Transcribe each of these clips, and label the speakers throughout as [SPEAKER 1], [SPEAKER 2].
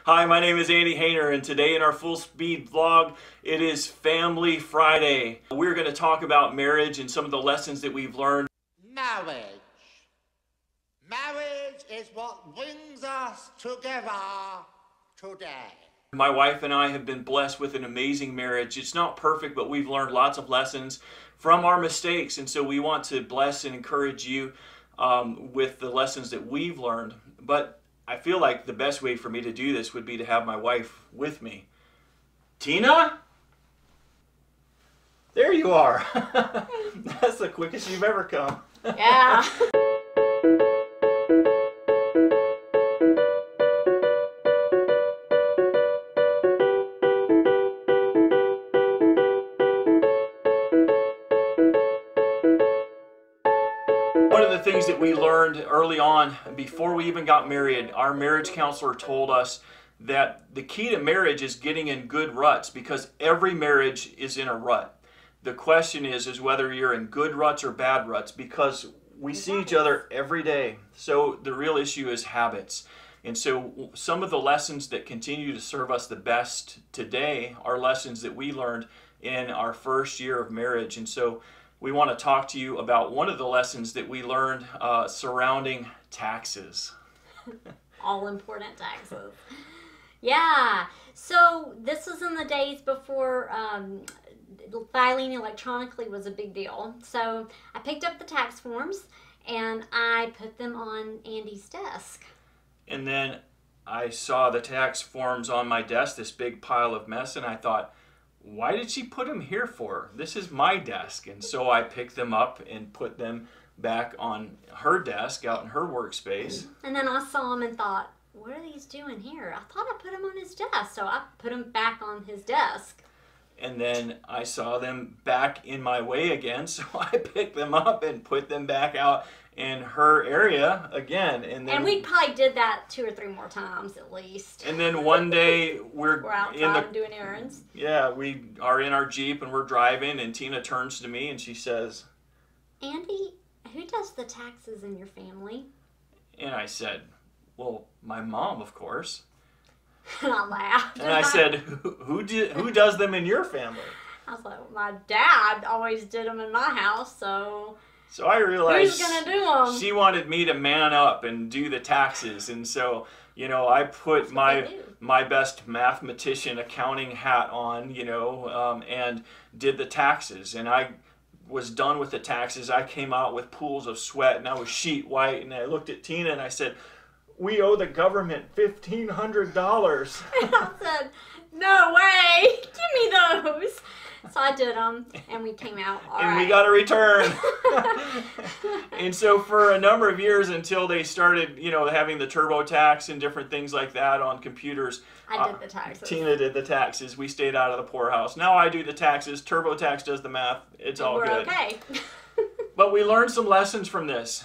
[SPEAKER 1] Hi, my name is Andy Hayner, and today in our full speed vlog, it is Family Friday. We're going to talk about marriage and some of the lessons that we've learned.
[SPEAKER 2] Marriage. Marriage is what brings us together today.
[SPEAKER 1] My wife and I have been blessed with an amazing marriage. It's not perfect, but we've learned lots of lessons from our mistakes, and so we want to bless and encourage you with the lessons that we've learned. But I feel like the best way for me to do this would be to have my wife with me. Tina? There you are. That's the quickest you've ever come.
[SPEAKER 3] Yeah.
[SPEAKER 1] One of the things that we learned early on, before we even got married, our marriage counselor told us that the key to marriage is getting in good ruts, because every marriage is in a rut. The question is whether you're in good ruts or bad ruts, because we see each other every day. So the real issue is habits. And so some of the lessons that continue to serve us the best today are lessons that we learned in our first year of marriage. And so we want to talk to you about one of the lessons that we learned surrounding taxes.
[SPEAKER 3] All important taxes. Yeah. So this was in the days before filing electronically was a big deal. So I picked up the tax forms and I put them on Andy's desk.
[SPEAKER 1] And then I saw the tax forms on my desk, this big pile of mess, and I thought, why did she put them here for? This is my desk. And so I picked them up and put them back on her desk out in her workspace.
[SPEAKER 3] And then I saw them and thought, what are these doing here? I thought I put them on his desk. So I put them back on his desk.
[SPEAKER 1] And then I saw them back in my way again. So I picked them up and put them back out in her area again.
[SPEAKER 3] And we probably did that 2 or 3 more times at least.
[SPEAKER 1] And then one day we're
[SPEAKER 3] outside doing errands.
[SPEAKER 1] Yeah, we are in our Jeep and we're driving, and Tina turns to me and she says,
[SPEAKER 3] Andy, who does the taxes in your family?
[SPEAKER 1] And I said, well, my mom, of course.
[SPEAKER 3] And I laughed.
[SPEAKER 1] And I said, who does them in your family?
[SPEAKER 3] I was like, well, my dad always did them in my house, so
[SPEAKER 1] I realized
[SPEAKER 3] who's gonna do them?
[SPEAKER 1] She wanted me to man up and do the taxes, and so I put my best mathematician accounting hat on, and did the taxes, and I was done with the taxes. I came out with pools of sweat, and I was sheet white, and I looked at Tina and I said, we owe the government $1,500.
[SPEAKER 3] And I said, no way, give me those. So I did them, and we came out all right.
[SPEAKER 1] We got a return. And so for a number of years, until they started, having the TurboTax and different things like that on computers,
[SPEAKER 3] I did the taxes.
[SPEAKER 1] Tina did the taxes. We stayed out of the poorhouse. Now I do the taxes. TurboTax does the math. It's all good.
[SPEAKER 3] We're okay.
[SPEAKER 1] But we learned some lessons from this.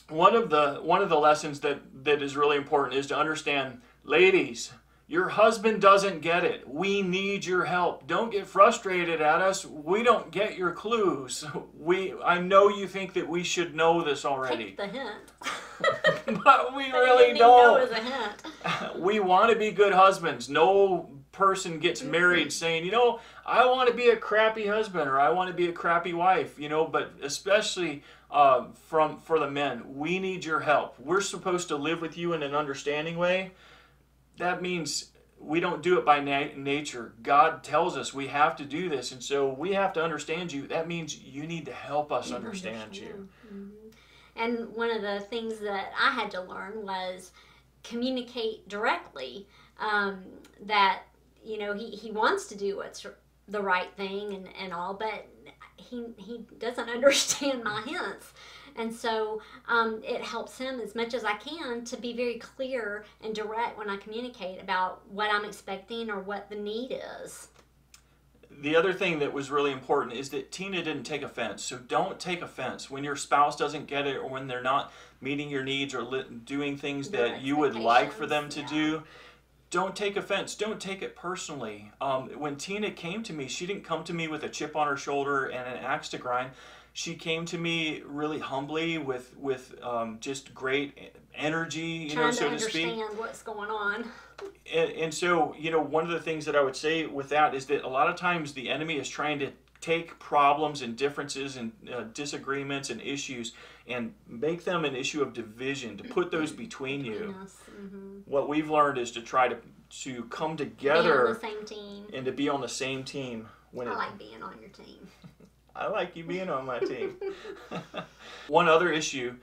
[SPEAKER 1] One of the lessons that is really important is to understand, ladies, your husband doesn't get it. We need your help. Don't get frustrated at us. We don't get your clues. I know you think that we should know this already.
[SPEAKER 3] Take the hint.
[SPEAKER 1] But we really don't.
[SPEAKER 3] Know as a hint.
[SPEAKER 1] We want to be good husbands. No person gets married saying, I want to be a crappy husband or I want to be a crappy wife, but especially for the men, we need your help. We're supposed to live with you in an understanding way. That means we don't do it by nature. God tells us we have to do this, and so we have to understand you. That means you need to help us understand you.
[SPEAKER 3] Mm-hmm. And one of the things that I had to learn was communicate directly. That he wants to do what's the right thing and all, but he doesn't understand my hints. And so it helps him as much as I can to be very clear and direct when I communicate about what I'm expecting or what the need is.
[SPEAKER 1] The other thing that was really important is that Tina didn't take offense. So don't take offense when your spouse doesn't get it or when they're not meeting your needs or doing things that you would like for them to do. Don't take offense. Don't take it personally. When Tina came to me, she didn't come to me with a chip on her shoulder and an axe to grind. she came to me really humbly with just great energy,
[SPEAKER 3] Trying
[SPEAKER 1] so
[SPEAKER 3] to
[SPEAKER 1] to speak.
[SPEAKER 3] understand what's going on.
[SPEAKER 1] And so, one of the things that I would say with that is that a lot of times the enemy is trying to take problems and differences and disagreements and issues and make them an issue of division, to put those between you. What we've learned is to try to come together
[SPEAKER 3] be on the same team.
[SPEAKER 1] and to be on the same team.
[SPEAKER 3] I like being on your team.
[SPEAKER 1] I like you being on my team. One other issue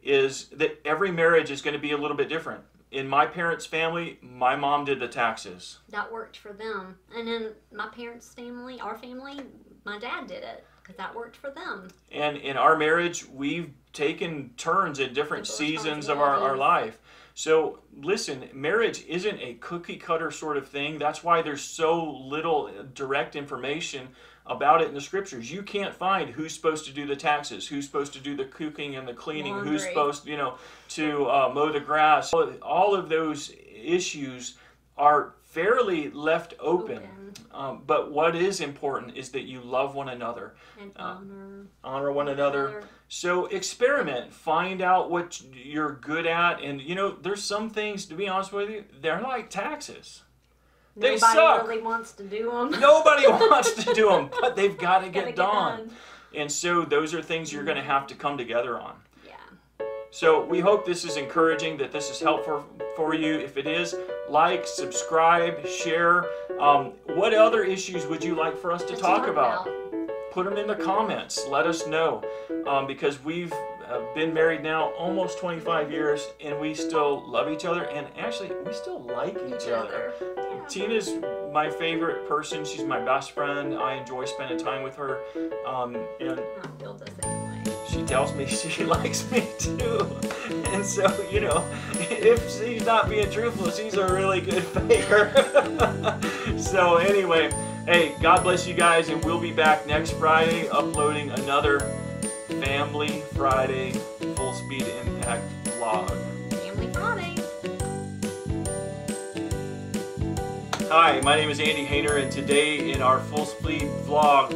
[SPEAKER 1] is that every marriage is going to be a little bit different. In my parents' family, my mom did the taxes.
[SPEAKER 3] That worked for them. And in my parents' family, our family, my dad did it because that worked for them. And
[SPEAKER 1] in our marriage, we've taken turns at different seasons of our life. So listen, marriage isn't a cookie cutter sort of thing. That's why there's so little direct information about it in the scriptures. You can't find who's supposed to do the taxes, who's supposed to do the cooking and the cleaning,
[SPEAKER 3] laundry,
[SPEAKER 1] who's supposed to mow the grass. All of those issues are fairly left open. But what is important is that you love one another
[SPEAKER 3] and
[SPEAKER 1] honor one another. So experiment, find out what you're good at, and there's some things, to be honest with you, they're like taxes. They suck.
[SPEAKER 3] Nobody really wants to do them.
[SPEAKER 1] Nobody wants to do them, but they've got to get done. And so those are things you're going to have to come together on.
[SPEAKER 3] Yeah.
[SPEAKER 1] So we hope this is encouraging, that this is helpful for you. If it is, like, subscribe, share. What other issues would you like for us to talk about? Put them in the comments. Let us know. Because we've been married now almost 25 years, and we still love each other, and actually we still like each other. Tina's my favorite person. She's my best friend. I enjoy spending time with her. And
[SPEAKER 3] I feel the same way.
[SPEAKER 1] she tells me she likes me too. And so, if she's not being truthful, she's a really good faker. So anyway, hey, God bless you guys, and we'll be back next Friday uploading another Family Friday Full Speed Impact vlog.
[SPEAKER 3] Family Friday.
[SPEAKER 1] Hi, my name is Andy Hayner, and today in our Full Speed vlog,